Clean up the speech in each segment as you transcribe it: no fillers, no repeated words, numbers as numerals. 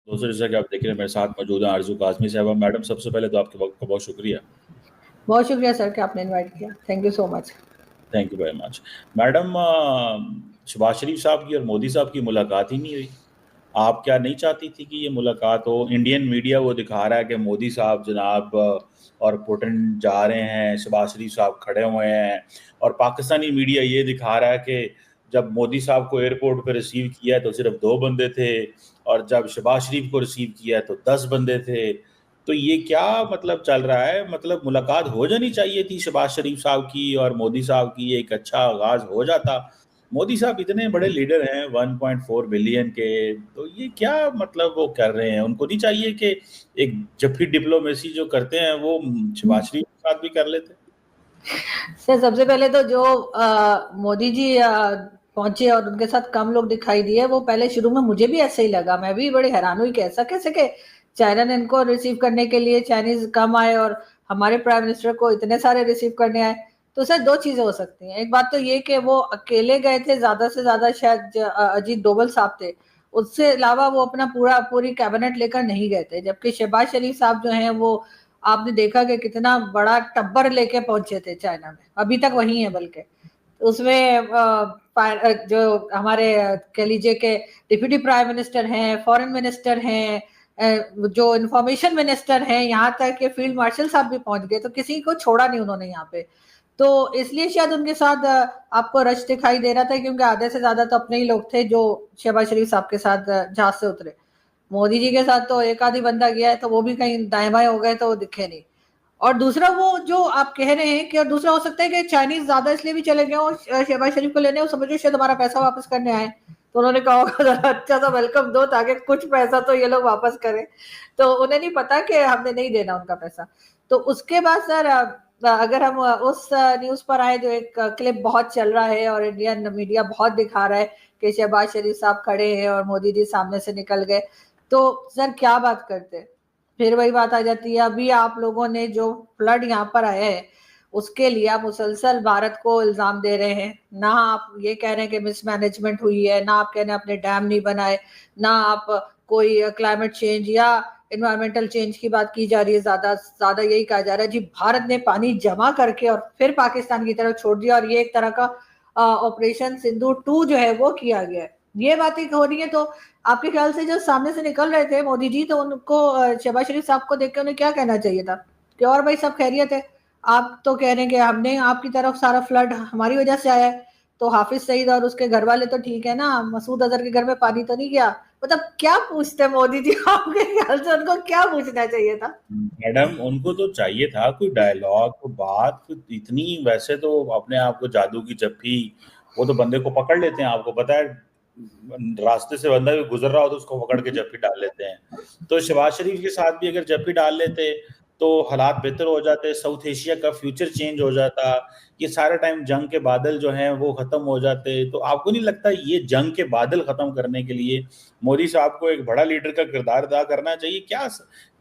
दोस्तों, जैसा कि आप देख रहे हैं मेरे साथ मौजूद हैं आरज़ू काज़मी साहिबा। मैडम, सबसे पहले तो आपके वक्त का बहुत शुक्रिया। बहुत शुक्रिया सर कि आपने इनवाइट किया। Thank you so much. Thank you very much. Madam, Shehbaz Sharif साहब की और मोदी साहब की मुलाकात ही नहीं हुई। आप क्या नहीं चाहती थी कि ये मुलाकात हो? इंडियन मीडिया वो दिखा रहा है कि मोदी साहब जनाब और पुतिन जा रहे हैं, शहबाज शरीफ साहब खड़े हुए हैं, और पाकिस्तानी मीडिया ये दिखा रहा है कि जब मोदी साहब को एयरपोर्ट पर रिसीव किया है तो सिर्फ 2 बंदे थे, और जब शहबाज शरीफ को रिसीव किया है तो 10 बंदे थे। तो ये क्या मतलब चल रहा है? मतलब मुलाकात हो जानी चाहिए थी शहबाज शरीफ साहब की और मोदी साहब की, एक अच्छा आगाज हो जाता। मोदी साहब इतने बड़े लीडर हैं 1.4 बिलियन के, तो ये क्या मतलब वो कर रहे हैं? उनको नहीं चाहिए कि एक जफ्फी डिप्लोमेसी जो करते हैं वो शहबाज शरीफ के साथ भी कर लेते? सर सबसे पहले तो जो मोदी जी पहुंचे और उनके साथ कम लोग दिखाई दिए, वो पहले शुरू में मुझे भी ऐसे ही लगा। मैं भी बड़ी हैरान हुई कि ऐसा कैसे कि चाइना ने इनको रिसीव करने के लिए चाइनीज कम आए और हमारे प्राइम मिनिस्टर को इतने सारे रिसीव करने आए। तो सर दो चीजें हो सकती हैं। एक बात तो ये कि वो अकेले गए थे, ज्यादा से ज्यादा शायद अजीत डोभाल साहब थे, उससे अलावा वो अपना पूरी कैबिनेट लेकर नहीं गए थे। जबकि शहबाज शरीफ साहब जो हैं वो आपने देखा कि कितना बड़ा टब्बर लेके पहुंचे थे चाइना में, अभी तक वही है। बल्कि उसमें जो हमारे कह लीजिए कि डिप्यूटी प्राइम मिनिस्टर हैं, फॉरेन मिनिस्टर हैं, जो इंफॉर्मेशन मिनिस्टर हैं, यहाँ तक के फील्ड मार्शल साहब भी पहुंच गए। तो किसी को छोड़ा नहीं उन्होंने यहाँ पे। तो इसलिए शायद उनके साथ आपको रश दिखाई दे रहा था, क्योंकि आधे से ज्यादा तो अपने ही लोग थे जो शहबाज शरीफ साहब के साथ जहाज से उतरे। मोदी जी के साथ तो एक आधी बंदा गया है, तो वो भी कहीं दाएं बाएं हो गए तो वो दिखे नहीं। और दूसरा वो जो आप कह रहे हैं कि, और दूसरा हो सकता है कि चाइनीज ज्यादा इसलिए भी चले गए और शहबाज शरीफ को लेने, वो समझो शायद हमारा पैसा वापस करने आए, तो उन्होंने कहा होगा जरा अच्छा सा वेलकम दो ताकि कुछ पैसा तो ये लोग वापस करें। तो उन्हें नहीं पता कि हमने नहीं देना उनका पैसा। तो उसके बाद सर अगर हम उस न्यूज पर आए, जो एक क्लिप बहुत चल रहा है और इंडियन मीडिया बहुत दिखा रहा है कि शहबाज शरीफ साहब खड़े हैं और मोदी जी सामने से निकल गए, तो सर क्या बात करते? फिर वही बात आ जाती है। अभी आप लोगों ने जो फ्लड यहाँ पर आया है उसके लिए आप मुसलसल भारत को इल्जाम दे रहे हैं। ना आप ये कह रहे हैं कि मिसमैनेजमेंट हुई है, ना आप कह रहे हैं अपने डैम नहीं बनाए, ना आप कोई क्लाइमेट चेंज या इन्वायरमेंटल चेंज की बात की जा रही है। ज्यादा ज्यादा यही कहा जा रहा है जी भारत ने पानी जमा करके और फिर पाकिस्तान की तरफ छोड़ दिया, और ये एक तरह का ऑपरेशन सिंधु 2 जो है वो किया गया है। ये बातें हो रही है। तो आपके ख्याल से जो सामने से निकल रहे थे मोदी जी, तो उनको शहबाज शरीफ साहब को देख के उन्हें क्या कहना चाहिए था कि और भाई सब खैरियत है? आप तो कह रहे हैं कि हमने आपकी तरफ सारा फ्लड हमारी वजह से आया है, तो हाफिज सईद और उसके घर वाले तो ठीक है ना, मसूद अजहर के घर में पानी तो नहीं गया? मतलब क्या पूछते मोदी जी? आपके ख्याल से उनको क्या पूछना चाहिए था? मैडम, उनको तो चाहिए था कोई डायलॉग, कोई बात, कोई इतनी। वैसे तो अपने आप को जादू की जप्फी, वो तो बंदे को पकड़ लेते हैं, आपको पता है। रास्ते से बंदा भी गुजर रहा हो तो उसको पकड़ के जप्फी डाल लेते हैं। तो शहबाज शरीफ के साथ भी अगर जप्फी डाल लेते तो हालात बेहतर हो जाते, साउथ एशिया का फ्यूचर चेंज हो जाता, ये सारा टाइम जंग के बादल जो हैं वो खत्म हो जाते। तो आपको नहीं लगता ये जंग के बादल खत्म करने के लिए मोदी साहब को एक बड़ा लीडर का किरदार अदा करना चाहिए? क्या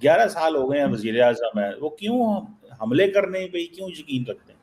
11 साल हो गए हैं वजीर आजम है, वो क्यों हमले करने पे क्यों यकीन रखते हैं?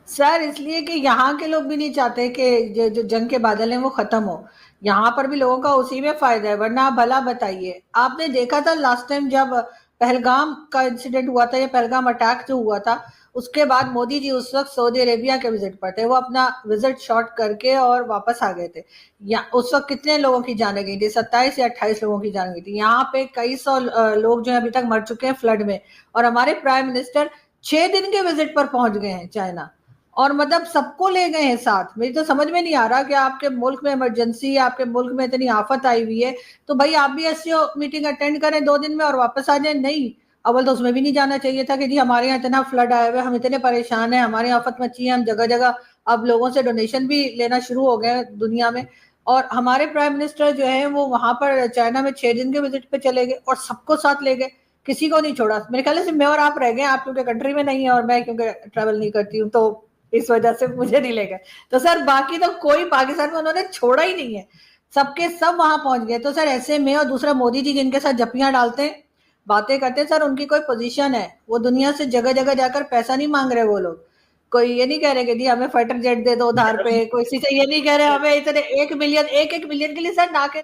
सर इसलिए कि यहाँ के लोग भी नहीं चाहते कि जो जंग के बादल हैं वो खत्म हो। यहाँ पर भी लोगों का उसी में फायदा है। वरना आप भला बताइए, आपने देखा था लास्ट टाइम जब पहलगाम का इंसिडेंट हुआ था, या पहलगाम अटैक जो हुआ था, उसके बाद मोदी जी उस वक्त सऊदी अरेबिया के विजिट पर थे। वो अपना विजिट शॉर्ट करके और वापस आ गए थे। या उस वक्त कितने लोगों की जाने गई थी? 27 या 28 लोगों की जान गई थी। यहाँ पे कई सौ लोग जो है अभी तक मर चुके हैं फ्लड में, और हमारे प्राइम मिनिस्टर 6 दिन के विजिट पर पहुंच गए हैं चाइना, और मतलब सबको ले गए हैं साथ। मेरी तो समझ में नहीं आ रहा कि आपके मुल्क में इमरजेंसी, आपके मुल्क में इतनी आफत आई हुई है, तो भाई आप भी ऐसी मीटिंग अटेंड करें 2 दिन में और वापस आ जाए। नहीं, अव्वल तो उसमें भी नहीं जाना चाहिए था कि जी हमारे यहाँ इतना फ्लड आया हुआ है, हम इतने परेशान हैं, हमारे यहाँ आफत मची है, हम जगह जगह अब लोगों से डोनेशन भी लेना शुरू हो गए दुनिया में। और हमारे प्राइम मिनिस्टर जो है वो वहां पर चाइना में 6 दिन के विजिट पे चले गए और सबको साथ ले गए, किसी को नहीं छोड़ा। मेरे ख्याल से मैं और आप रह गए, आप क्योंकि कंट्री में नहीं है और मैं क्योंकि ट्रैवल नहीं करती हूँ, तो इस वजह से मुझे नहीं ले गए। तो सर बाकी तो कोई पाकिस्तान में उन्होंने छोड़ा ही नहीं है, सबके सब वहां पहुंच गए। तो सर ऐसे में, और दूसरा मोदी जी जिनके साथ जपियां डालते हैं, बातें करते हैं, सर उनकी कोई पोजीशन है? वो दुनिया से जगह जगह जाकर पैसा नहीं मांग रहे वो लोग। कोई ये नहीं कह रहे कि जी हमें फाइटर जेट दे दो उधार मैडम, पे, कोई किसी से ये नहीं कह रहे हमें इतने 1 मिलियन के लिए सर ना के